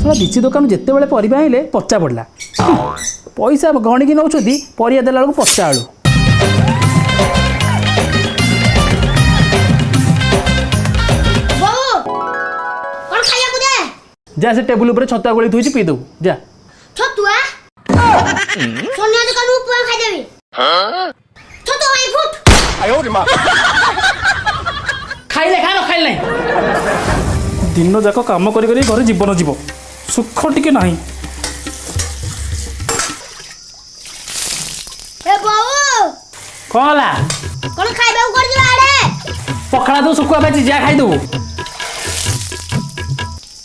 शला बिची दुकान जिते बड़े परिबा आइले पचा पड़ला पैसा गणिकी नौछंती परिया देला बेलू पचा आलू जा से टेबुल ऊपर छतुआ गोली थुई पी दबू जा छतुआ सोनिया दुकान उपमा खाइ देबी छतुआ भाई फुट आयो रे मां खाइले खानो खाइले दिन जाक काम करी करी घर जीवन जीव सुख टिके नाही ए बाऊ कहला कोन खाइबा कर दिबा आडे पखड़ा दो सुखुआ बाजी जा खाइ दबू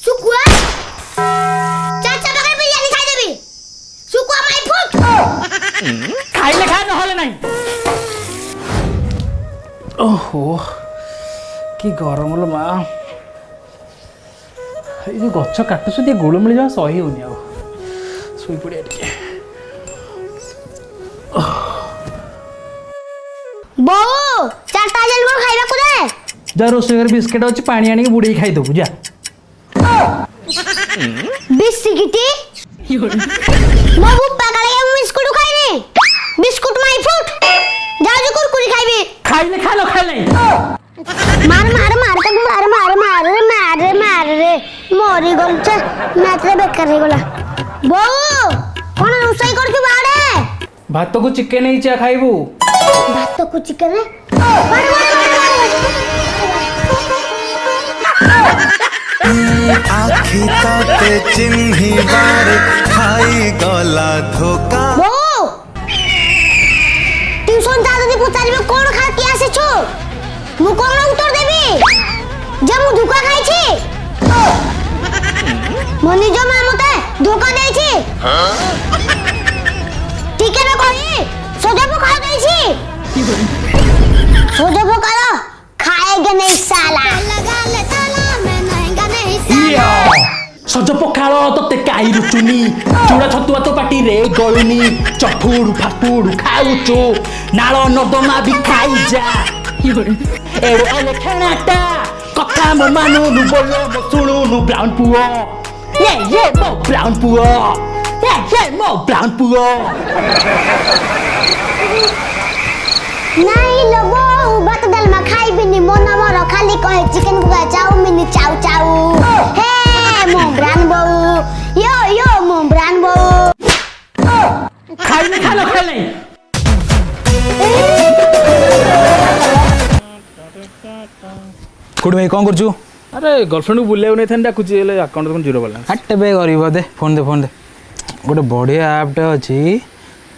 सुकुआ चाचा बगर बिरयानी खाइ देबी सुकुआ माई फुट खाइले खा नहले नाही ओहो कि गरम लो माँ ये जो गच्छ काटुछ टे गोल मिल जा सही होनी आ सोई पड़िया टिके बाऊ चाटा जल को खाइबा को दे जा रोसे घर बिस्किट अछि पानी आनी के बुड़ी खाइ दबू जा बिस्किटी मो बुप्पा काले बिस्कुट खाइने बिस्कुट माई फ्रूट जाओ जो कुरकुरी खाइबे खाइले खा लो खाइले मार मार मार तक मार मार मार मार मार रे मोरी गल छ मैच रे बेकार हे गला बो कोन रोसई करछु बाड़े भात को चिकन नहीं चा खाइबू भात को चिकन रे आखी ताते चिन्ही बार खाई गला धोका बो ट्यूशन जा जदी पुछारिबे कोन खा के आसे छु मु कोन उत्तर देबी जे मु धोखा खाइ छी मनी जो मा मते धोखा देइ छी ठीक है ना कोई सोजा को खा देइ छी सोजा को खाएगा नहीं साला लगा ले ताला मैं नहेगा नहीं साला सज पखाल तते काई रुचुनी चूड़ा छतुआ तो पाटी रे गळुनी चफुड़ फाफुड़ खाउचो नाଳ नदमा भी खाई जा एड़े आले खानाटा कथा म मानुनु बोलो म सुनुनु ब्राउन पुओ ये मो ब्राउन पुओ ये मो ब्राउन पुओ नहीं लोगो भात दाल मा खाई बिनी मन मर खाली कहे चिकन को चाउमिन चाउ चाउ हे मो ब्राउन बो यो मो ब्राउन बो खाइले खाना खाइले कुड भाई कौन करछु अरे गर्लफ्रेंड को बुलाउ नै थन डाकुची ले अकाउंट कोन जीरो बैलेंस हट बे गरीब दे फोन दे गोटे बढ़िया ऐप टे अछि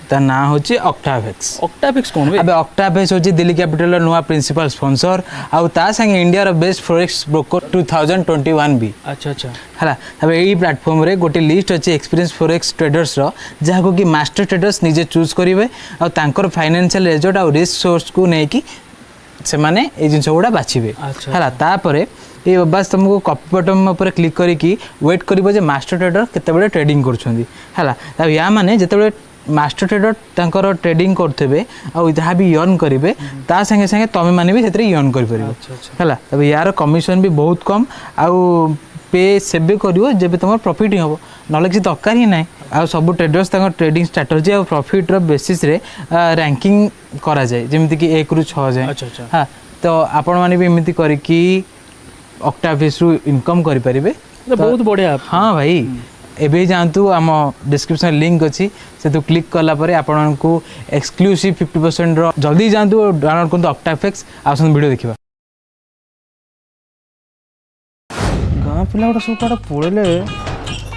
ता ना होची ऑक्टाफिक्स कोन बे अबे ऑक्टाफिक्स होची दिल्ली कैपिटल रो नुवा प्रिंसिपल स्पॉन्सर आउ ता संगे इंडिया रो बेस्ट फॉरेक्स ब्रोकर 2021 बी अच्छा हला अबे एई प्लेटफॉर्म रे गोटे लिस्ट अछि एक्सपीरियंस फॉरेक्स ट्रेडर्स रो जहा को कि मास्टर ट्रेडर्स निजे चूज करिवे आ तांकर फाइनेंशियल रिजल्ट आ रिस्क सोर्स को नै कि से माने ए जिंस गुडा बाछिबे हला ता परे ये बस तुमको कॉपी बटन ऊपर क्लिक करिकी वेट करिवो जे मास्टर ट्रेडर केते बडे ट्रेडिंग करछोंदी हला तब या माने जेते बडे मास्टर ट्रेडर तांकर ट्रेडिंग करथेबे आ जहाँ भी अर्न करेंगे ता संगे संगे तुम मैंने भी से अर्न कर तब यार कमिशन भी बहुत कम आउ पे सेबे करिवो जेबे तुम प्रॉफिट ही हम ना किसी दरकार ही ना आ सब ट्रेडर्स ट्रेडिंग स्ट्रेटजी और प्रॉफिट रो बेसिस रे रैंकिंग करा जाए जमिति कि 1 रु 6 जाए हाँ तो आपण माने भी एमिति करिकी ऑक्टाफिक्स रु इनकम करि परिबे बहुत बढ़िया हाँ भाई एबे जानतु आम डिस्क्रिप्शन लिंक अच्छी से तो क्लिक कला परे आपन को एक्सक्लूसिव 50% रो जल्दी जानतु डाउनलोड करतु ऑक्टाफिक्स आसन वीडियो देखिबा गाँ पिला गोटे सब कटा पड़े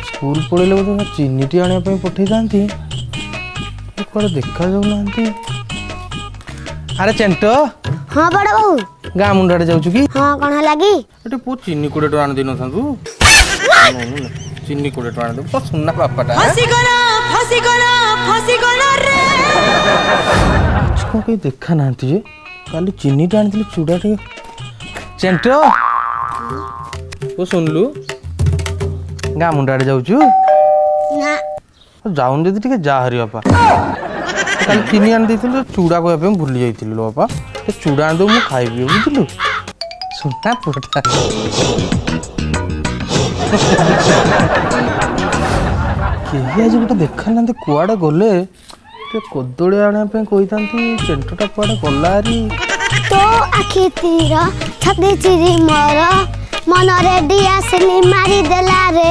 स्कूल पड़े बोलते चीनीटी आने पठे जाती कड़े देखा जाऊना अरे चेंटो हां बड़ बाबू गाँ मुंडाड़े जाऊँ कि हां कौन लगी एटे पो चीनी 20 टका आन दिन थांतु चीनी 20 टका आन दे सुनना पापाटा फसी गला रे इसको कहीं देखा ना जे काली चीनी टा आनी चूड़ा टे चेंटो ओ सुनलु गाँ मुंडाड़े जाऊँ ना जाऊन जदि टिके जा हरि बापा काली चीनी आन देथिलु चूड़ा को पे भूली जाइथिलु बापा ते चूड़ा आन दो मु खाइबी बुझलु सुनना पुरटा କେହି ଆଜି ଗୋଟେ ଦେଖାନାହାନ୍ତି କୁଆଡ଼େ ଗଲେ ଟିକେ କଦଳୀ ଆଣିବା ପାଇଁ କହିଥାନ୍ତି ଚେଣ୍ଟୁଟା କୁଆଡ଼େ ଗଲା ଆରି ତୋ ଆଖି ତୀର ଛାତି ଚିରି ମୋର ମନରେ ଡିଆସିଲି ମାରିଦେଲା ରେ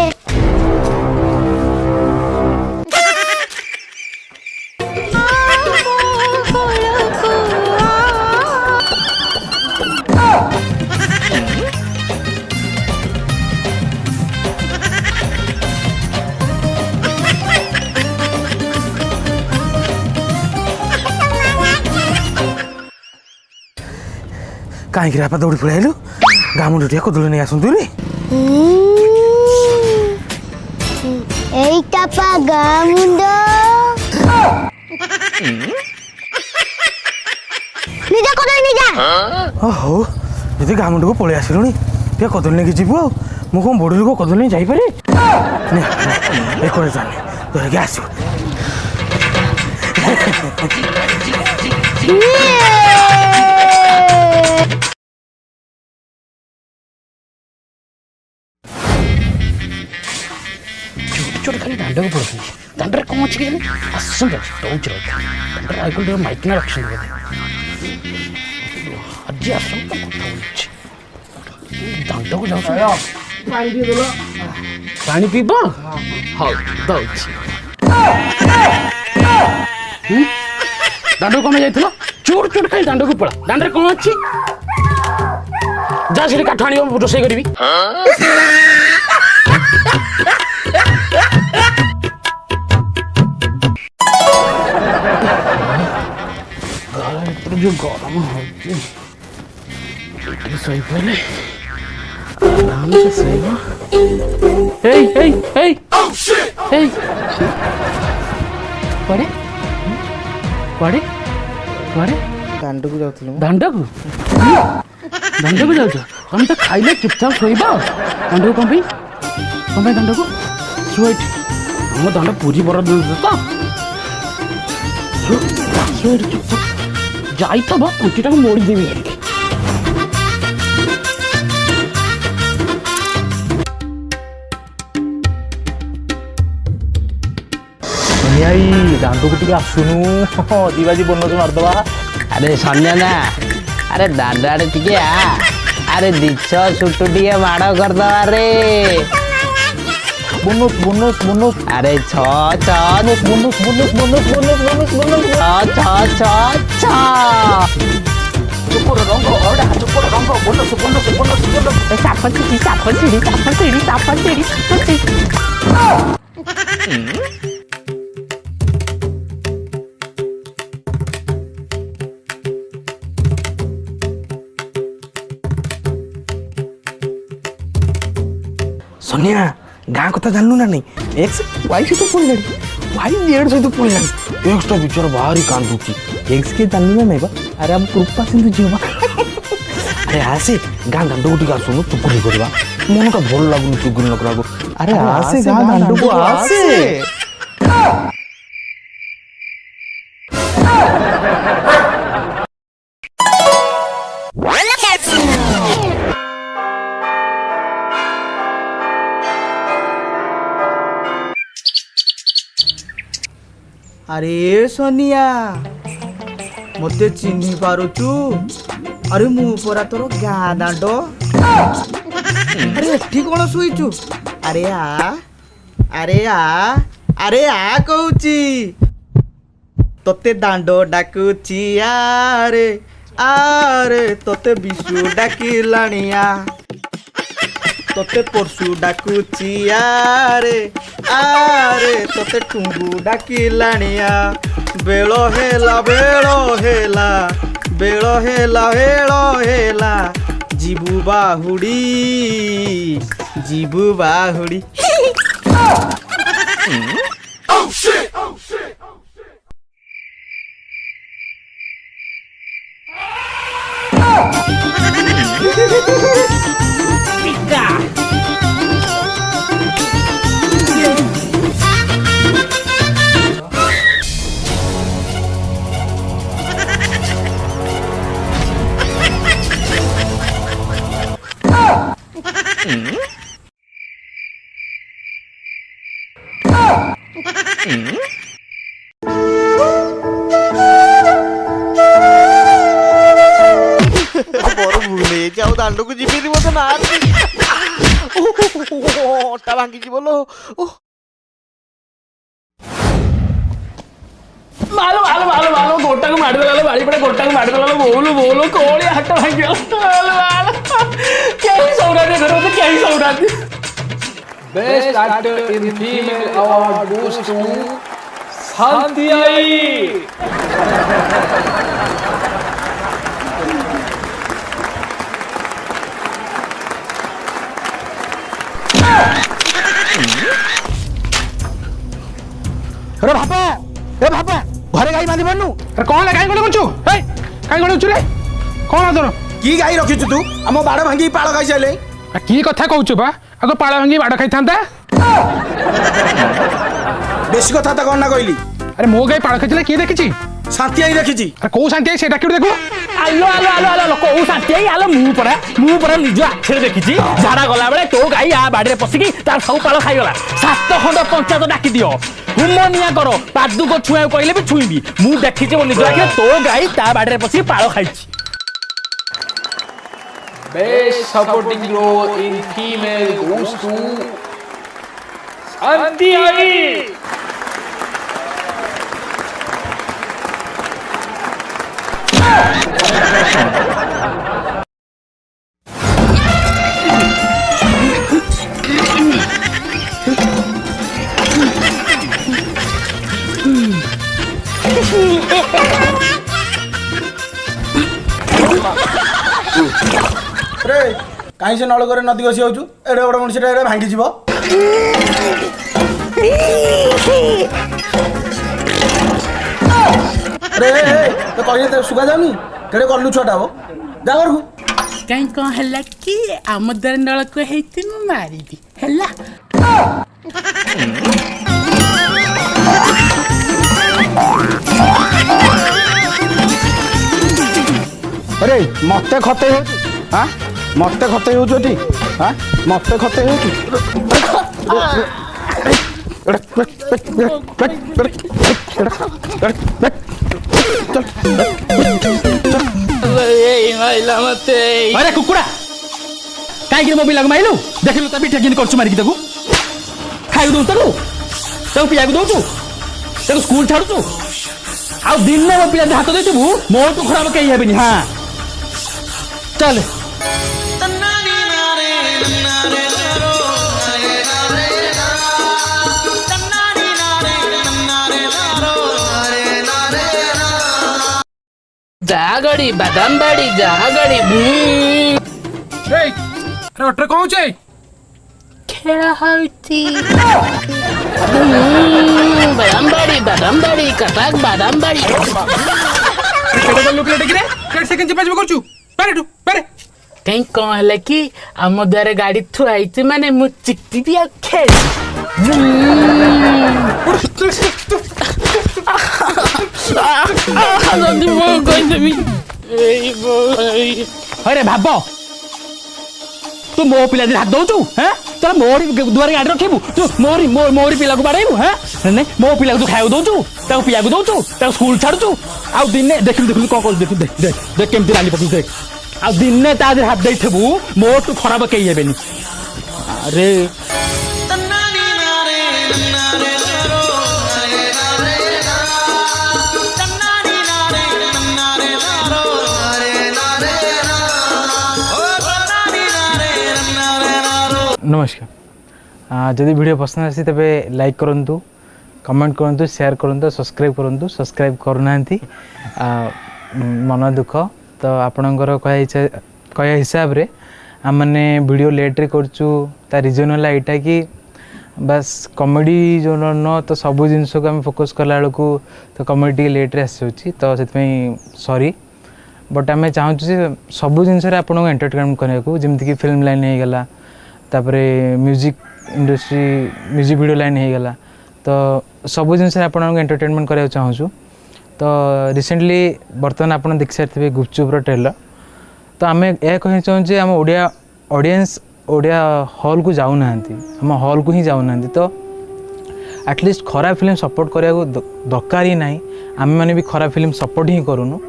କାହିଁକି ରାପା ଦୌଡ଼ି ପଳେଇ ଆଇଲୁ ଗାଁ ମୁଣ୍ଡ ଟିକେ କଦଳୀ ନେଇ ଆସନ୍ତୁ এইটা পা গামুন্ড নিজে কদଳୀ নিজা ହଉ ଯଦି ଗାଁ ମୁଣ୍ଡକୁ ପଳେଇ ଆସିଲୁଣି ଟିକେ କଦଳୀ ନେଇକି ଯିବୁ ଆଉ ମୁଁ କ'ଣ ବଡ଼ ଲୋକ କଦଳୀ ନେଇ ଯାଇପାରେ ଏ କରେ ଜାଣି ଧରିକି ଆସିବୁ ଛୋଟ ଖାଲି ଦାଣ୍ଡକୁ ପଡ଼ୁଛନ୍ତି ଦାଣ୍ଡରେ କ'ଣ ଅଛି କି ଆସନ୍ତୁ ଦଉଛି ଦାଣ୍ଡରେ ଆଇକଲ ଟିକେ ମାଇକିନା ରଖିଛନ୍ତି ବୋଧେ ଆଜି ଆସନ୍ତୁ ତ କଥା ହଉଛି ଦାଣ୍ଡକୁ ଯାଉଛ ପାଣି ପିଇବ ହଉ ଦଉଛି ଦାଣ୍ଡକୁ କ'ଣ ଯାଇଥିଲ ଚୋଟ ଚୋଟ ଖାଲି ଦାଣ୍ଡକୁ ପଳା ଦାଣ୍ଡରେ କ'ଣ ଅଛି ଯା ସେଠି କାଠ ଆଣିବ ରୋଷେଇ କରିବି जो गरम होती सही पहले आराम से सही पड़े पड़े पड़े ଦାଣ୍ଡକୁ ଯାଉଥିଲୁ दांडकू दांडकू जाऊ तुम तो खाइले चुपचाप शोब दांडकू कौन दांडकू शुए हम दांड पूरी बर तो चुपचाप যাইতব উঁচিটাকে মোড়ি দেবি ଦାଣ୍ଡକୁ ଟିକେ ଆସୁନୁ ଦିବାଜି ବନଜ ମାରିଦବା ଆରେ ସନ୍ଧ୍ୟା ନା ଆରେ ଦାଣ୍ଡ ଆଡ଼େ ଟିକେ ଆରେ ଦିଛ ସୁଟୁ ଟିକେ ମାଡ଼ କରିଦବା ରେ ବୋନସ୍ ବୋନସ୍ ବୋନସ୍ ଆରେ ଛଅ ଛଅ bonus bonus bonus bonus bonus bonus ଛଅ ଛଅ ଛଅ ଚୋପର ରଙ୍ଗ ଅଡ଼ା ଚୋପର ରଙ୍ଗ ବୋନସ୍ ବୋନସ୍ ବୋନସ୍ ବୋନସ୍ ସାପ ଚିଡ଼ି ସାପ ଚିଡ଼ି ସାପ ଚିଡ଼ି ସାପ ଚିଡ଼ି सोनिया गाँ कथा जानलु ना नहीं एक्स वाई सहित पड़ेगा वाई जेड सहित पड़ेगा एक्सटा बिचार भारी कांदुची एक्स के जानलु ना नहीं बा अरे हम कृपा सिंधु जीवा अरे आसे गाँ दांडो टिके आसुनु चुगुली करबा मन का भल लागुनु चुगुली नकराको अरे आसे गाँ दांडो को आसे अरे सोनिया मते चिन्ही पारुचु अरे मु परा तोर गाँ दांड अरे एठी कोन सुइचु अरे आ अरे आ अरे आ कहूची तोते दांड डाकुची आरे आरे तोते बिशु डाकिलानिया तोते परशु डाकुची आरे आरे तोते टुंगु डाकिलानिया बेल हेला जीबु बाहुड़ी ମୋର ଭୁଲ ହେଇଛି ଆଉ ଦାଣ୍ଡକୁ ଯିବିନି ମତେ ନା ଅଟା ଭାଙ୍ଗିଯିବ ଲୋ ମାଲୋ ମାଲୋ ମାଲୋ ମାଲୋ ଗୋଟାକୁ ମାରିଦେଲା ବାଡ଼ି ପଟେ ଗୋଟାକୁ ମାରିଦେଲା ବୋଉଲୁ ବୋଉଲୁ କୋଳି ହାଟ ଭାଙ୍ଗିଗଲା କେହି ସୌରାନ୍ତି ଘରେ ମତେ କେହି ସୌରାନ୍ତି Best actor in female award goes to Santi Ai. अरे बापा ए बापा घरे गाई बांधि पारनु अरे कौन है गाई गले करछु हे गाई गले रे कौन है तोर କି ଗାଈ ରଖିଛୁ ତୁ ଆମ ବାଡ଼ ଭାଙ୍ଗି ପାଳ ଖାଇସାରିଲେ की कथा कहछु बा आगो पाळा भांगी बाड़ खाई थांता ବେଶୀ କଥା ତ କଣ ନା କହିଲି अरे मो गाई पाळ खाइला की देखिछि ଶାନ୍ତି ଆଇ ଦେଖିଛି अरे को शांति से डाकिड़ देखो ଆଲୋ ଆଲୋ ଆଲୋ ଆଲୋ କୋଉ ଶାନ୍ତି ଆଇ ଆଲୋ ମୁଁ ପରା ନିଜ ଆଖିରେ ଦେଖିଛି ଝାଡ଼ା ଗଲା ବେଳେ ତୋ ଗାଈ ଆ ବାଡ଼ିରେ ପଶିକି ତାର ସବୁ ପାଳ ଖାଇଗଲା 7 ଖଣ୍ଡ ପଞ୍ଚାୟତ ଡାକି ଦିଅ ହୁମ ନିଆଁ କର ପାଦୁକ ଛୁଆଁକୁ କହିଲେ ବି ଛୁଇଁବି ମୁଁ ଦେଖିଛି ମୋ ନିଜ ଆଖିରେ ତୋ ଗାଈ ତା ବାଡ଼ିରେ ପଶିକି ପାଳ ଖାଇଛି Best supporting role in female goes to Santi Ai. ରେ କାହିଁ ସେ ନଳକରେ ନଦୀ ଘଷି ଯାଉଛୁ ଏଡ଼େ ବଡ଼ ମଣିଷଟା ଏଡ଼େ ଭାଙ୍ଗିଯିବ ରେ ତ କହିଲେ ଶୁଭା ଯାଉନି କେଡ଼େ କଲୁ ଛୁଆଟା ହବ ଯା ଘରକୁ କାଇଁ କଣ ହେଲା କି ଆମ ଦ୍ୱାରା ନଳକ ହେଇଛି ମୁଁ ମାରିବି ହେଲା अरे मत खते हाँ मत खते होती हाँ मत खते होती अरे कुकुड़ा कहीं मो पिला माइलु देखिलु ता पिठा केन करछु मारिकी ताकू खाइबु दउ ताकू पियाकू दउछु ताकू स्कूल छाडुछु आ दिन में मो पिला हाथ देछु मो तो खराब कहीं हेबनी हां चल जागड़ी बादाम बाड़ी जागड़ी अरे अट्रे कौन छे खेला होती बादाम बाड़ी कटाक बादाम बाड़ी केडे बल्लू प्लेट गिरे केड सेकंड पास करछु पारे तू पारे कहीं कौन है कि आम द्वारा गाड़ी थुआई माने मु चिकटी भी खेल अरे भाब तू मो पिला हाथ दउछु हैं तोरा मोरी दुआरे गाड़ी रखेबु तू मोरी पिला को बाड़ेबु हैं नहीं मो पिला को तू खाइबु दउछु ताको पियाकू दउछु ताको स्कूल छाडुछु आ दिने देखिलु कौन कर देख देख देख देख केमती राली पकु देख आ दिने ता हाथ देथबु मो तू खराब कई हेबेनी अरे नमस्कार जदि वीडियो पसंद आसी तबे लाइक करंतु कमेंट करंतु शेयर करंतु सब्सक्राइब करूना मन दुख तो आपणकर कह हिसाब रे आमने वीडियो लेट रे करचु ता रीजन है यहाँ कि बस कॉमेडी जो न तो सब जिनस को आम फोकस कला बेलू तो कॉमेडी लेट रे आसूँ तो से सॉरी बट आम चाहूँ सब जिनस आपको एंटरटेनमेंट करने जमीक कि फिल्म लाइन हो गला तापरे music industry music video line हो गला तो सब जिनस आपको एंटरटेनमेंट कराया चाहूँ तो रिसेंटली बर्तमान आप देख सारे गुपचुप्र ट्रेलर तो आम यह कह चाहूँ आम ओडिया ऑडियंस ओडिया हॉल को जाऊना आम हॉल को ही जाऊना तो आटलिस्ट खराब फिल्म सपोर्ट करा दरकार ही ना आम मैंने भी खराब फिल्म सपोर्ट ही करूँ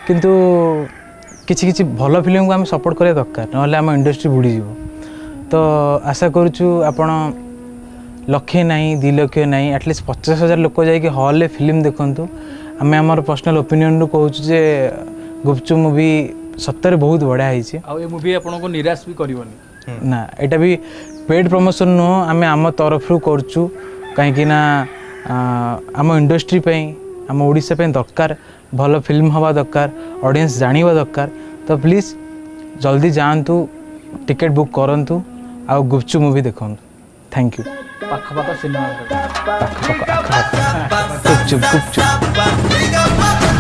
किंतु किसी किसी भल फिल्म को आम सपोर्ट करा दरकार ना आम इंडस्ट्री बुड़ी तो आशा करुचु आपण लक्षे ना 2 लाख ना एटलिस्ट 50,000 लोक जाकि हॉल फिल्म देखु आम आम पर्सनल ओपिनियन रू कहूँ जे गुपचुप मूवी सत्तर बहुत बढ़िया है मूवी आपको निराश भी करनी ना एटा भी पेड प्रमोशन नुह आम आम तरफ करचु कहीं आम इंडस्ट्री आम ओडिशा दरकार भल फिल्म हवा दरकार ऑडियंस जानिबा दरकार तो प्लीज जल्दी जातु टिकेट बुक करंतु आ गुपचुप मूवी देखु थैंक यू पाख सिनेमा गुपचुप गुपचुप